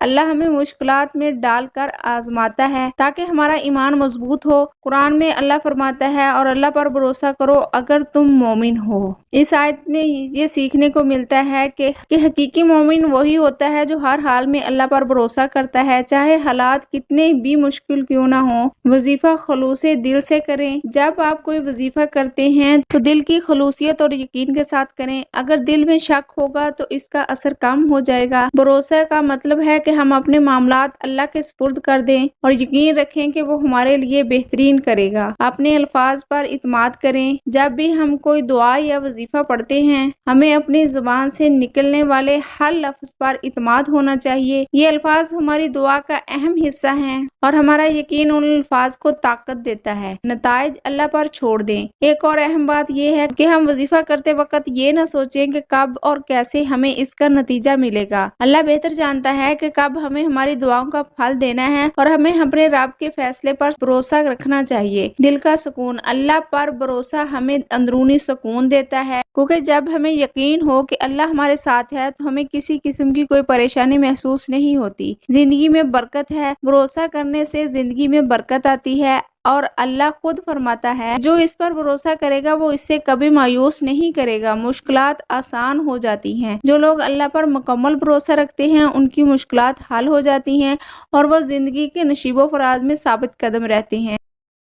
اللہ ہمیں مشکلات میں ڈال کر آزماتا ہے تاکہ ہمارا ایمان مضبوط ہو۔ قرآن میں اللہ فرماتا ہے اور اللہ پر بھروسہ کرو اگر تم مومن ہو۔ اس آیت میں یہ سیکھنے کو ملتا ہے کہ حقیقی مومن وہی ہوتا ہے جو ہر حال میں اللہ پر بھروسہ کرتا ہے، چاہے حالات کتنے بھی مشکل کیوں نہ ہوں۔ وظیفہ خلوص دل سے کریں۔ جب آپ کوئی وظیفہ کرتے ہیں تو دل کی خلوصیت اور یقین کے ساتھ کریں۔ اگر دل میں شک ہوگا تو اس کا اثر کم ہو جائے گا۔ بھروسہ کا مطلب ہے کہ ہم اپنے معاملات اللہ کے سپرد کر دیں اور یقین رکھیں کہ وہ ہمارے لیے بہترین کرے گا۔ اپنے الفاظ پر اعتماد کریں۔ جب بھی ہم کوئی دعا یا وظیفہ پڑھتے ہیں ہمیں اپنی زبان سے نکلنے والے ہر لفظ پر اعتماد ہونا چاہیے۔ یہ الفاظ ہماری دعا کا اہم حصہ ہیں اور ہمارا یقین ان الفاظ کو طاقت دیتا ہے۔ نتائج اللہ پر چھوڑ دیں۔ ایک اور اہم بات یہ ہے کہ ہم وظیفہ کرتے وقت یہ نہ سوچیں کہ کب اور کیسے ہمیں اس کا نتیجہ ملے گا۔ اللہ بہتر جانتا ہے کہ کب ہمیں ہماری دعاؤں کا پھل دینا ہے اور ہمیں اپنے رب کے فیصلے پر بھروسہ رکھنا چاہیے۔ دل کا سکون۔ اللہ پر بھروسہ ہمیں اندرونی سکون دیتا ہے کیونکہ جب ہمیں یقین ہو کہ اللہ ہمارے ساتھ ہے تو ہمیں کسی قسم کی کوئی پریشانی محسوس نہیں ہوتی۔ زندگی میں برکت ہے۔ بھروسہ کرنے سے زندگی میں برکت آتی ہے اور اللہ خود فرماتا ہے جو اس پر بھروسہ کرے گا وہ اس سے کبھی مایوس نہیں کرے گا۔ مشکلات آسان ہو جاتی ہیں۔ جو لوگ اللہ پر مکمل بھروسہ رکھتے ہیں ان کی مشکلات حل ہو جاتی ہیں اور وہ زندگی کے نشیب و فراز میں ثابت قدم رہتے ہیں۔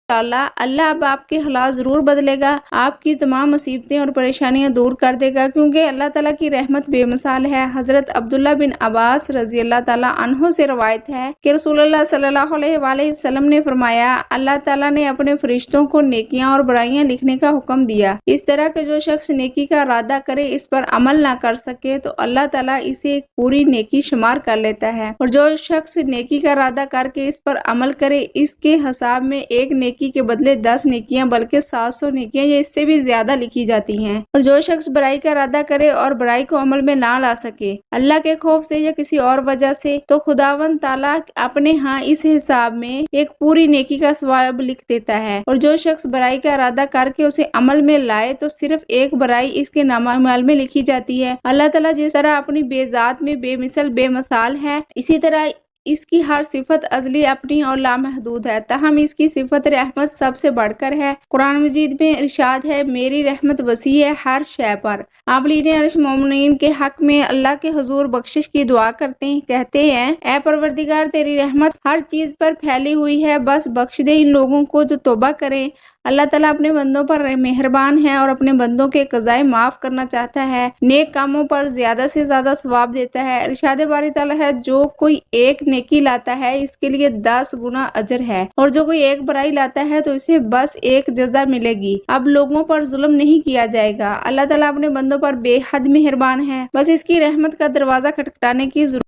انشاءاللہ اللہ اب آپ کے حالات ضرور بدلے گا، آپ کی تمام مصیبتیں اور پریشانیاں دور کر دے گا کیونکہ اللہ تعالیٰ کی رحمت بے مثال ہے۔ حضرت عبداللہ بن عباس رضی اللہ تعالیٰ عنہ سے روایت ہے کہ رسول اللہ صلی اللہ علیہ وآلہ وسلم نے فرمایا، اللہ تعالیٰ نے اپنے فرشتوں کو نیکیاں اور برائیاں لکھنے کا حکم دیا، اس طرح کہ جو شخص نیکی کا ارادہ کرے اس پر عمل نہ کر سکے تو اللہ تعالیٰ اسے ایک پوری نیکی شمار کر لیتا ہے، اور جو شخص نیکی کا ارادہ کر کے اس پر عمل کرے اس کے حساب میں ایک نیکی کے بدلے 10 نیکیاں بلکہ 700 نیکیاں یا اس سے بھی زیادہ لکھی جاتی ہیں۔ اور جو شخص برائی کا ارادہ کرے اور برائی کو عمل میں نہ لا سکے اللہ کے خوف سے یا کسی اور وجہ سے تو خداوند تعالیٰ اپنے ہاں اس حساب میں ایک پوری نیکی کا ثواب لکھ دیتا ہے، اور جو شخص برائی کا ارادہ کر کے اسے عمل میں لائے تو صرف ایک برائی اس کے نامہ اعمال میں لکھی جاتی ہے۔ اللہ تعالیٰ جس طرح اپنی بے ذات میں بے مثل بے مثال ہے اسی طرح اس کی ہر صفت ازلی اپنی اور لامحدود ہے، تاہم اس کی صفت رحمت سب سے بڑھ کر ہے۔ قرآن مجید میں ارشاد ہے، میری رحمت وسیع ہے ہر شے پر۔ آپ لیڈ عرش مومنین کے حق میں اللہ کے حضور بخشش کی دعا کہتے ہیں، اے پروردگار تیری رحمت ہر چیز پر پھیلی ہوئی ہے، بس بخش دے ان لوگوں کو جو توبہ کریں۔ اللہ تعالیٰ اپنے بندوں پر مہربان ہے اور اپنے بندوں کے قضائے معاف کرنا چاہتا ہے، نیک کاموں پر زیادہ سے زیادہ ثواب دیتا ہے۔ ارشاد باری تعالیٰ ہے، جو کوئی ایک نیکی لاتا ہے اس کے لیے 10 گنا اجر ہے، اور جو کوئی ایک برائی لاتا ہے تو اسے بس ایک جزا ملے گی۔ اب لوگوں پر ظلم نہیں کیا جائے گا۔ اللہ تعالیٰ اپنے بندوں پر بے حد مہربان ہے، بس اس کی رحمت کا دروازہ کھٹکھٹانے کی ضرورت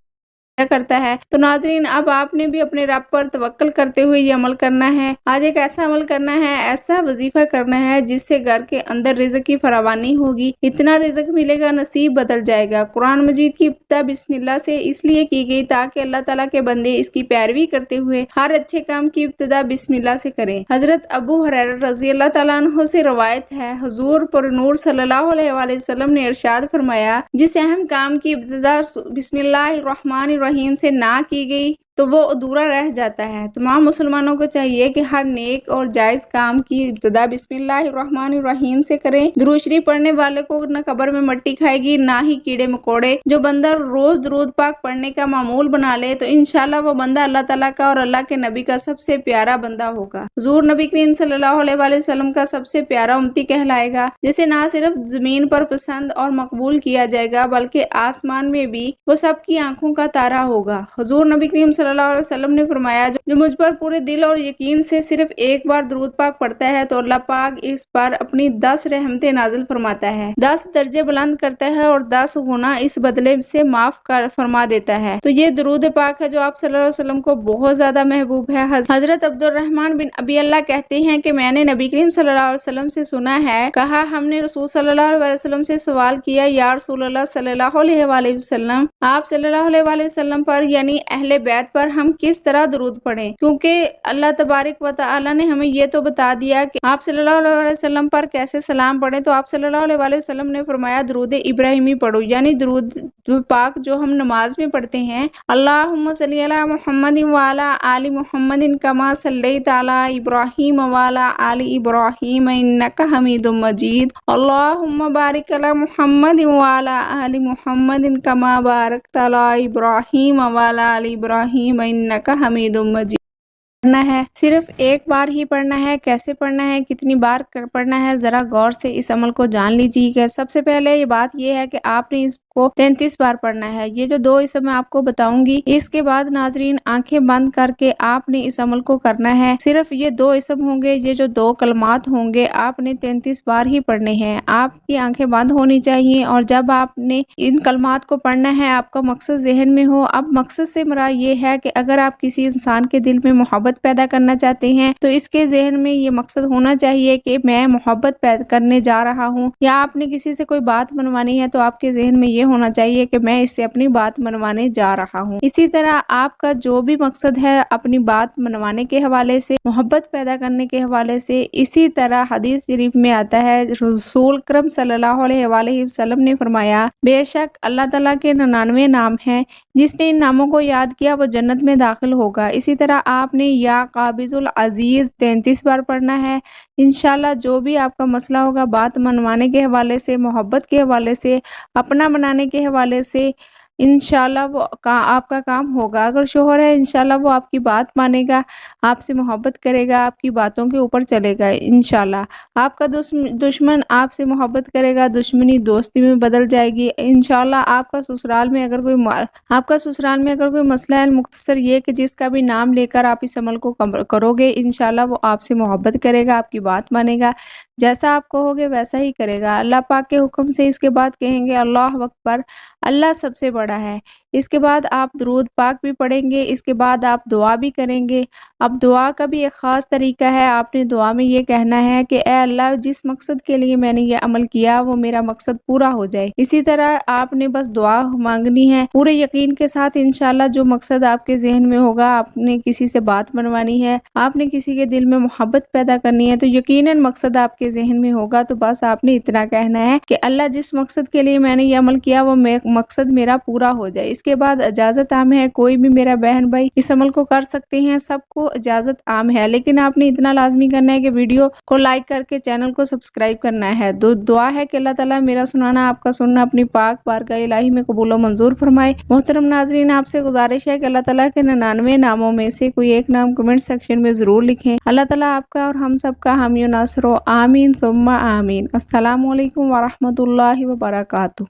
کرتا ہے۔ تو ناظرین، اب آپ نے بھی اپنے رب پر توکل کرتے ہوئے یہ عمل کرنا ہے۔ آج ایک ایسا عمل کرنا ہے، ایسا وظیفہ کرنا ہے جس سے گھر کے اندر رزق کی فراوانی ہوگی، اتنا رزق ملے گا نصیب بدل جائے گا۔ قرآن مجید کی ابتدا بسم اللہ سے اس لیے کی گئی تاکہ اللہ تعالیٰ کے بندے اس کی پیروی کرتے ہوئے ہر اچھے کام کی ابتدا بسم اللہ سے کریں۔ حضرت ابو ہریرہ رضی اللہ تعالیٰ عنہ سے روایت ہے، حضور پر نور صلی اللہ علیہ وآلہ وسلم نے ارشاد فرمایا، جس اہم کام کی ابتدا بسم اللہ الرحمن الرحیم سے نہ کی گئی تو وہ ادھورا رہ جاتا ہے۔ تمام مسلمانوں کو چاہیے کہ ہر نیک اور جائز کام کی ابتدا بسم اللہ الرحمن الرحیم سے کریں۔ درود شریف پڑھنے والے کو نہ قبر میں مٹی کھائے گی نہ ہی کیڑے مکوڑے۔ جو بندہ روز درود پاک پڑھنے کا معمول بنا لے تو انشاءاللہ وہ بندہ اللہ تعالیٰ کا اور اللہ کے نبی کا سب سے پیارا بندہ ہوگا۔ حضور نبی کریم صلی اللہ علیہ وآلہ وسلم کا سب سے پیارا امتی کہلائے گا، جسے نہ صرف زمین پر پسند اور مقبول کیا جائے گا بلکہ آسمان میں بھی وہ سب کی آنکھوں کا تارا ہوگا۔ حضور نبی کریم صلی اللہ علیہ وسلم نے فرمایا، جو مجھ پر پورے دل اور یقین سے صرف ایک بار درود پاک پڑھتا ہے تو اللہ پاک اس پر اپنی 10 رحمتیں نازل فرماتا ہے، 10 درجے بلند کرتا ہے اور 10 گنا اس بدلے سے معاف فرما دیتا ہے۔ تو یہ درود پاک ہے جو آپ صلی اللہ علیہ وسلم کو بہت زیادہ محبوب ہے۔ حضرت عبد الرحمن بن ابی اللہ کہتے ہیں کہ میں نے نبی کریم صلی اللہ علیہ وسلم سے سنا ہے، کہا ہم نے رسول صلی اللہ علیہ وسلم سے سوال کیا، یا رسول اللہ صلی اللہ علیہ وآلہ وسلم، آپ صلی اللہ علیہ وآلہ وسلم پر یعنی اہل بیت پر پر ہم کس طرح درود پڑھیں، کیونکہ اللہ تبارک و تعالی نے ہمیں یہ تو بتا دیا کہ آپ صلی اللہ علیہ وسلم پر کیسے سلام پڑھیں۔ تو آپ صلی اللہ علیہ وسلم نے فرمایا درود ابراہیمی پڑھو، یعنی درود پاک جو ہم نماز میں پڑھتے ہیں، اللہم صلی علی محمد وعلی آل محمد کما صلیت علی ابراہیم وعلی آل ابراہیم انک حمید مجید، اللہم بارک علی محمد وعلی آل محمد کما بارکت علی ابراہیم وعلی آل ابراہیم انک حمید مجید۔ پڑھنا ہے، صرف ایک بار ہی پڑھنا ہے۔ کیسے پڑھنا ہے، کتنی بار پڑھنا ہے، ذرا غور سے اس عمل کو جان لیجیے۔ سب سے پہلے یہ بات یہ ہے کہ آپ نے اس کو 33 بار پڑھنا ہے۔ یہ جو 2 اسم میں آپ کو بتاؤں گی، اس کے بعد ناظرین آنکھیں بند کر کے آپ نے اس عمل کو کرنا ہے۔ صرف یہ 2 اسم ہوں گے، یہ جو 2 کلمات ہوں گے، آپ نے 33 بار ہی پڑھنے ہیں۔ آپ کی آنکھیں بند ہونی چاہیے، اور جب آپ نے ان کلمات کو پڑھنا ہے، آپ کا مقصد ذہن میں ہو۔ اب مقصد سے مراد یہ ہے کہ اگر آپ کسی انسان کے دل میں محبت پیدا کرنا چاہتے ہیں تو اس کے ذہن میں یہ مقصد ہونا چاہیے کہ میں محبت پیدا کرنے جا رہا ہوں، یا آپ نے کسی سے کوئی بات منوانی ہے تو آپ کے ذہن میں یہ ہونا چاہیے کہ میں اس سے اپنی بات منوانے جا رہا ہوں۔ اسی طرح آپ کا جو بھی مقصد ہے اپنی بات منوانے کے حوالے سے، محبت پیدا کرنے کے حوالے سے، اسی طرح حدیث شریف میں آتا ہے، رسول کرم صلی اللہ علیہ وآلہ وسلم نے فرمایا، بے شک اللہ تعالیٰ کے 99 نام ہیں، جس نے ان ناموں کو یاد کیا وہ جنت میں داخل ہوگا۔ اسی طرح آپ نے یا قابض العزیز 33 بار پڑھنا ہے۔ انشاءاللہ جو بھی آپ کا مسئلہ ہوگا، بات منوانے کے حوالے سے، محبت کے حوالے سے، اپنا بنانے کے حوالے سے، انشاءاللہ وہ آپ کا کام ہوگا۔ اگر شوہر ہے، انشاءاللہ وہ آپ کی بات مانے گا، آپ سے محبت کرے گا، آپ کی باتوں کے اوپر چلے گا انشاءاللہ۔ آپ کا دشمن آپ سے محبت کرے گا، دشمنی دوستی میں بدل جائے گی انشاءاللہ۔ آپ کا سسرال میں اگر کوئی مسئلہ ہے، مختصر یہ کہ جس کا بھی نام لے کر آپ اس عمل کو کرو گے، انشاءاللہ وہ آپ سے محبت کرے گا، آپ کی بات مانے گا، جیسا آپ کہو گے ویسا ہی کرے گا۔ اللہ پاک کے حکم سے اس کے بعد کہیں گے اللہ اکبر، اللہ سب سے بڑا ہے۔ اس کے بعد آپ درود پاک بھی پڑھیں گے، اس کے بعد آپ دعا بھی کریں گے۔ اب دعا کا بھی ایک خاص طریقہ ہے۔ آپ نے دعا میں یہ کہنا ہے کہ اے اللہ، جس مقصد کے لیے میں نے یہ عمل کیا وہ میرا مقصد پورا ہو جائے۔ اسی طرح آپ نے بس دعا مانگنی ہے پورے یقین کے ساتھ، انشاءاللہ جو مقصد آپ کے ذہن میں ہوگا، آپ نے کسی سے بات منوانی ہے، آپ نے کسی کے دل میں محبت پیدا کرنی ہے، تو یقیناً مقصد آپ کے ذہن میں ہوگا۔ تو بس آپ نے اتنا کہنا ہے کہ اللہ، جس مقصد کے لیے میں نے یہ عمل کیا وہ مقصد میرا پورا ہو جائے۔ اس کے بعد اجازت عام ہے، کوئی بھی میرا بہن بھائی اس عمل کو کر سکتے ہیں، سب کو اجازت عام ہے، لیکن آپ نے اتنا لازمی کرنا ہے کہ ویڈیو کو لائک کر کے چینل کو سبسکرائب کرنا ہے۔ دعا ہے کہ اللہ تعالیٰ میرا سنانا، آپ کا سننا اپنی پاک بارگاہ الہی میں قبول و منظور فرمائے۔ محترم ناظرین، آپ سے گزارش ہے کہ اللہ تعالیٰ کے 99 ناموں میں سے کوئی ایک نام کمنٹ سیکشن میں ضرور لکھیں۔ اللہ تعالیٰ آپ کا اور ہم سب کا حامی و ناصر ہو، آمین ثم آمین۔ السلام علیکم ورحمۃ اللہ وبرکاتہ۔